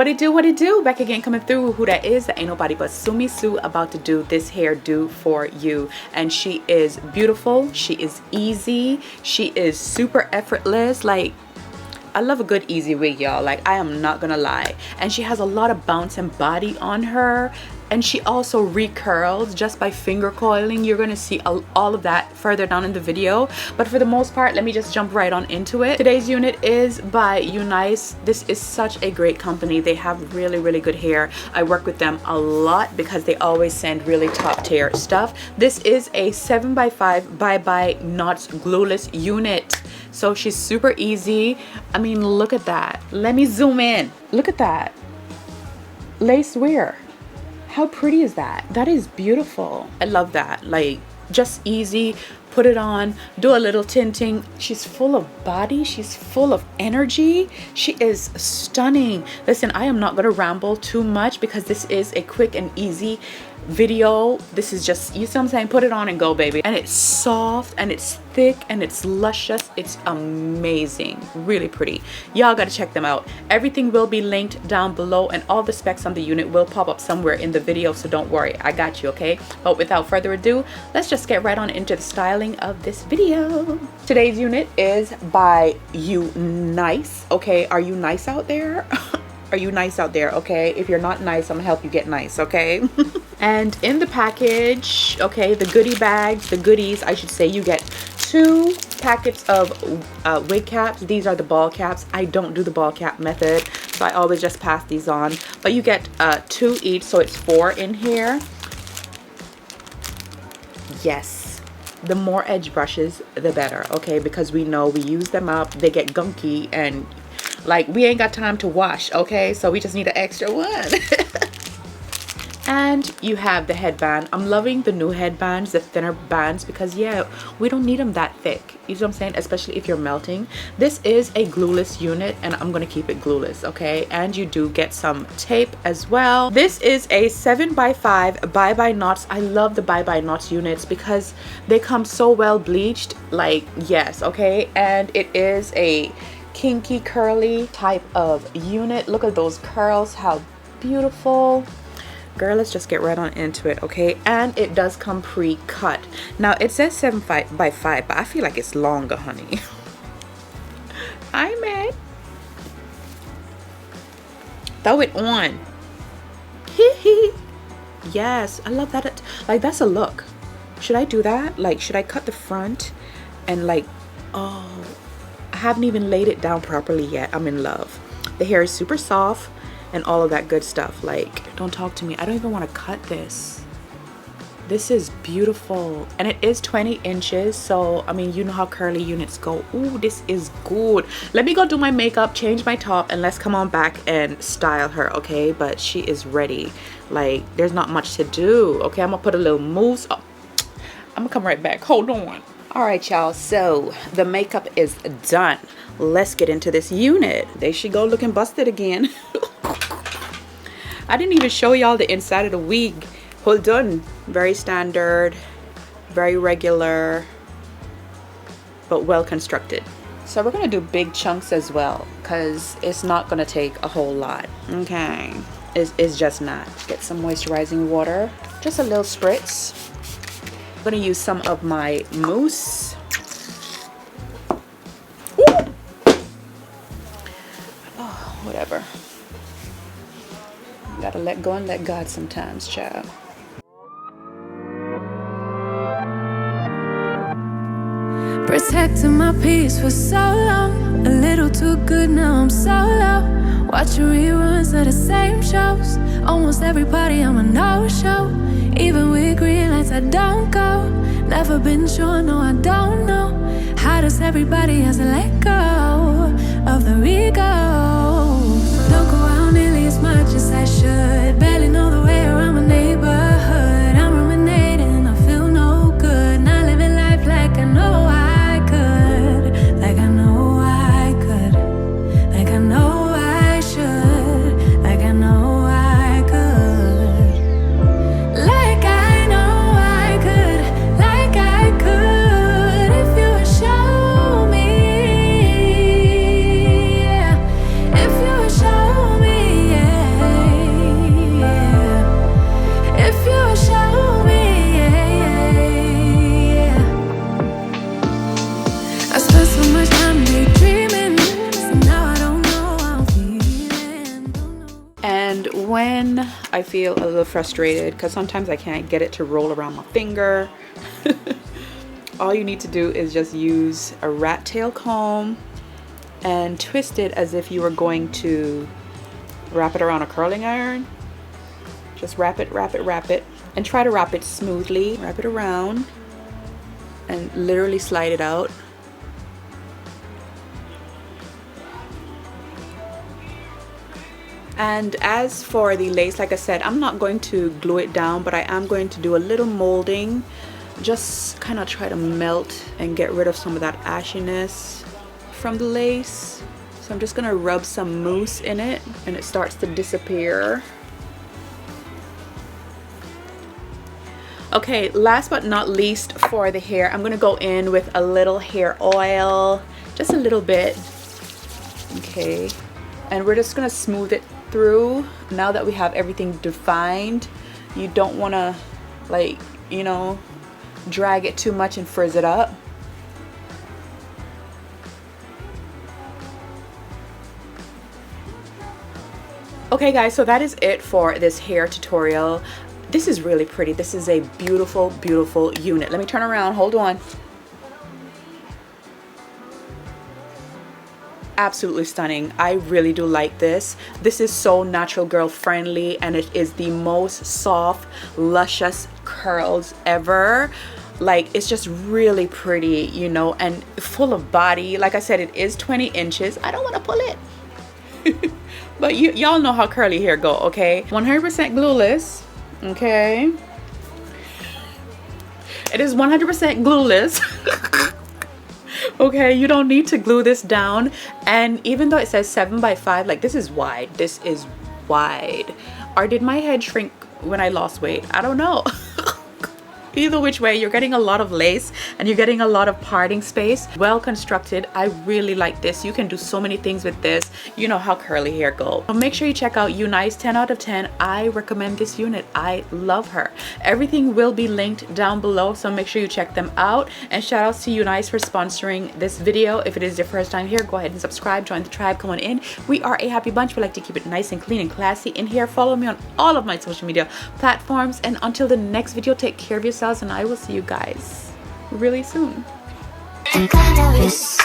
What it do? Back again, coming through. Who that is? That ain't nobody but Sumi Sue, about to do this hairdo for you. And she is beautiful. She is easy. She is super effortless. Like, I love a good easy wig, y'all. Like, I am not gonna lie. And she has a lot of bounce and body on her. And she also recurls just by finger coiling. You're gonna see all of that further down in the video, but for the most part, let me just jump right on into it. Today's unit is by UNice. This is such a great company. They have really good hair. I work with them a lot because they always send really top tier stuff. This is a 7x5 by Knots glueless unit, so she's super easy. I mean, look at that. Let me zoom in. Look at that lace wear. How pretty is that? That is beautiful. I love that. Like, just easy. Put it on, do a little tinting. She's full of body. She's full of energy. She is stunning. Listen, I am not gonna ramble too much because this is a quick and easy video. This is just, you see what I'm saying? Put it on and go, baby. And it's soft and it's thick and it's luscious. It's amazing. Really pretty. Y'all gotta check them out. Everything will be linked down below and all the specs on the unit will pop up somewhere in the video, so don't worry, I got you, okay? But without further ado, let's just get right on into the styling of this video. Today's unit is by UNice. Okay, are you nice out there? Are you nice out there? Okay, if you're not nice, I'm gonna help you get nice, okay? And in the package, okay, the goodie bags, the goodies, I should say, you get 2 packets of wig caps. These are the ball caps. I don't do the ball cap method, so I always just pass these on. But you get 2 each, so it's 4 in here. Yes, the more edge brushes, the better, okay? Because we know we use them up, they get gunky, and like, we ain't got time to wash, okay? So we just need an extra one. And you have the headband. I'm loving the new headbands, the thinner bands, because yeah, we don't need them that thick. You see what I'm saying? Especially if you're melting. This is a glueless unit and I'm gonna keep it glueless, okay? And you do get some tape as well. This is a 7x5 by Knots. I love the by Knots units because they come so well bleached. Like, yes, okay? And it is a kinky curly type of unit. Look at those curls, how beautiful. Girl, let's just get right on into it, okay? And it does come pre-cut. Now it says 7x5, but I feel like it's longer, honey. I'm mad. Throw it on. Yes, I love that. Like, that's a look. Should I do that? Like, should I cut the front and like, oh, I haven't even laid it down properly yet. I'm in love. The hair is super soft and all of that good stuff. Like, don't talk to me. I don't even want to cut this. This is beautiful. And it is 20 inches. So, I mean, you know how curly units go. Ooh, this is good. Let me go do my makeup, change my top, and let's come on back and style her, okay? But she is ready. Like, there's not much to do, okay? I'm going to put a little mousse. Oh, I'm going to come right back. Hold on. All right, y'all. So, the makeup is done. Let's get into this unit. There she go, looking busted again. I didn't even show y'all the inside of the wig. Hold on. Very standard, very regular, but well constructed. So we're gonna do big chunks as well because it's not gonna take a whole lot. Okay, it's just not. Get some moisturizing water, just a little spritz. I'm gonna use some of my mousse. Ooh. Oh, whatever. You gotta let go and let God sometimes, child. Protecting my peace for so long, a little too good, now I'm so low. Watching reruns of the same shows, almost every party I'm a no-show. Even with green lights I don't go. Never been sure, no I don't know. How does everybody has to let go of the ego? Don't go out nearly as much as I should. Barely know the way around my neighborhood. I'm ruminating, I feel no good. Not living life like I know I could. Like I know I could. Like I know I should. Like I know I could. Like I know I could. Like I could. If you would show me, yeah. If you would show me, yeah. when I feel a little frustrated because sometimes I can't get it to roll around my finger, all you need to do is just use a rat tail comb and twist it as if you were going to wrap it around a curling iron. Just wrap it, wrap it, wrap it, and try to wrap it smoothly. Wrap it around and literally slide it out. And as for the lace, like I said, I'm not going to glue it down, but I am going to do a little molding. Just kind of try to melt and get rid of some of that ashiness from the lace. So I'm just gonna rub some mousse in it and it starts to disappear. Okay, last but not least for the hair, I'm gonna go in with a little hair oil, just a little bit. Okay, and we're just gonna smooth it through. Now that we have everything defined, you don't wanna, like, you know, drag it too much and frizz it up. Okay guys, so that is it for this hair tutorial. This is really pretty. This is a beautiful, beautiful unit. Let me turn around, hold on. Absolutely stunning. I really do like this. This is so natural girl friendly and it is the most soft, luscious curls ever. Like, it's just really pretty, you know, and full of body. Like I said, it is 20 inches. I don't want to pull it. But y'all know how curly hair go, okay? 100% glueless, okay? It is 100% glueless. Okay, you don't need to glue this down. And even though it says 7x5, like, this is wide. This is wide. Or did my head shrink when I lost weight? I don't know. Either which way, you're getting a lot of lace and you're getting a lot of parting space. Well constructed. I really like this. You can do so many things with this. You know how curly hair go. So make sure you check out UNice. 10 out of 10. I recommend this unit. I love her. Everything will be linked down below, so make sure you check them out. And shout outs to UNice for sponsoring this video. If it is your first time here, go ahead and subscribe. Join the tribe. Come on in. We are a happy bunch. We like to keep it nice and clean and classy in here. Follow me on all of my social media platforms. And until the next video, take care of yourself. And I will see you guys really soon. Glamorous,